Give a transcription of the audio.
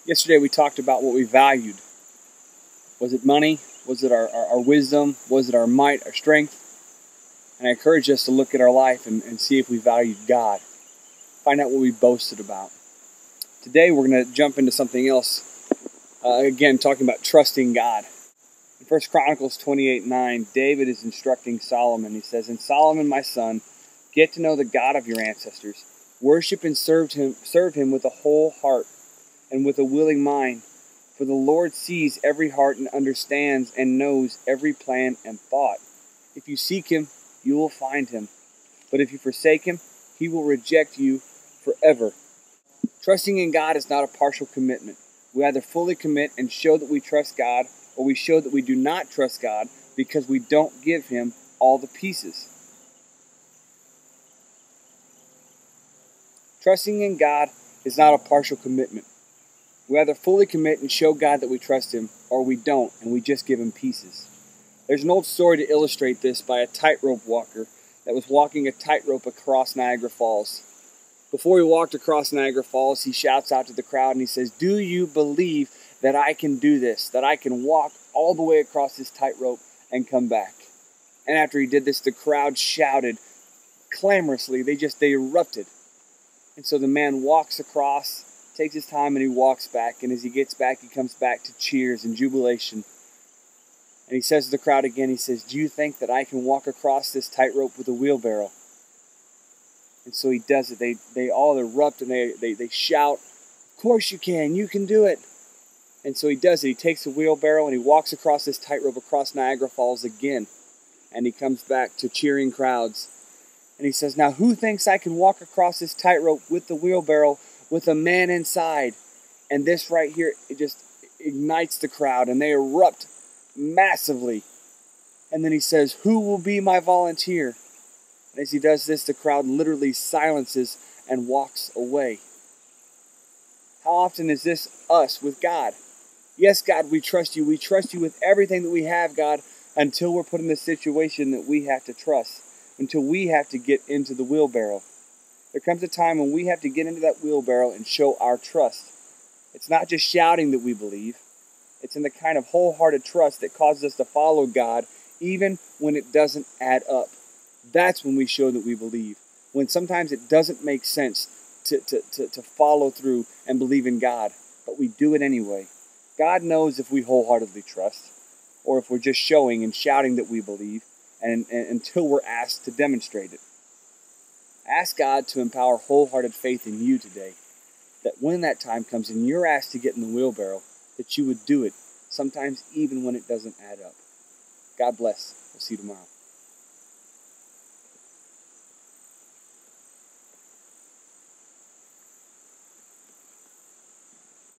Yesterday we talked about what we valued. Was it money? Was it our wisdom? Was it our might, our strength? And I encourage us to look at our life and see if we valued God. Find out what we boasted about. Today we're going to jump into something else. Again, talking about trusting God. In 1 Chronicles 28:9, David is instructing Solomon. He says, "And Solomon, my son, get to know the God of your ancestors. Worship and serve him with a whole heart and with a willing mind. For the Lord sees every heart and understands and knows every plan and thought. If you seek him, you will find him. But if you forsake him, he will reject you forever." Trusting in God is not a partial commitment. We either fully commit and show that we trust God, or we show that we do not trust God because we don't give him all the pieces. Trusting in God is not a partial commitment. We either fully commit and show God that we trust him, or we don't, and we just give him pieces. There's an old story to illustrate this by a tightrope walker that was walking a tightrope across Niagara Falls. Before he walked across Niagara Falls, he shouts out to the crowd and he says, "Do you believe that I can do this, that I can walk all the way across this tightrope and come back?" And after he did this, the crowd shouted clamorously. They erupted. And so the man walks across, takes his time, and he walks back. And as he gets back, he comes back to cheers and jubilation. And he says to the crowd again, he says, "Do you think that I can walk across this tightrope with a wheelbarrow?" And so he does it. They all erupt and they shout, "Of course you can do it." And so he does it. He takes a wheelbarrow and he walks across this tightrope across Niagara Falls again. And he comes back to cheering crowds. And he says, "Now who thinks I can walk across this tightrope with the wheelbarrow with a man inside?" And this right here, it just ignites the crowd and they erupt massively. And then he says, "Who will be my volunteer?" And as he does this, the crowd literally silences and walks away. How often is this us with God? Yes, God, we trust you. We trust you with everything that we have, God, until we're put in the situation that we have to trust, until we have to get into the wheelbarrow. There comes a time when we have to get into that wheelbarrow and show our trust. It's not just shouting that we believe. It's in the kind of wholehearted trust that causes us to follow God even when it doesn't add up. That's when we show that we believe. When sometimes it doesn't make sense to follow through and believe in God, but we do it anyway. God knows if we wholeheartedly trust, or if we're just showing and shouting that we believe, and until we're asked to demonstrate it. Ask God to empower wholehearted faith in you today, that when that time comes and you're asked to get in the wheelbarrow, that you would do it, sometimes even when it doesn't add up. God bless. We'll see you tomorrow.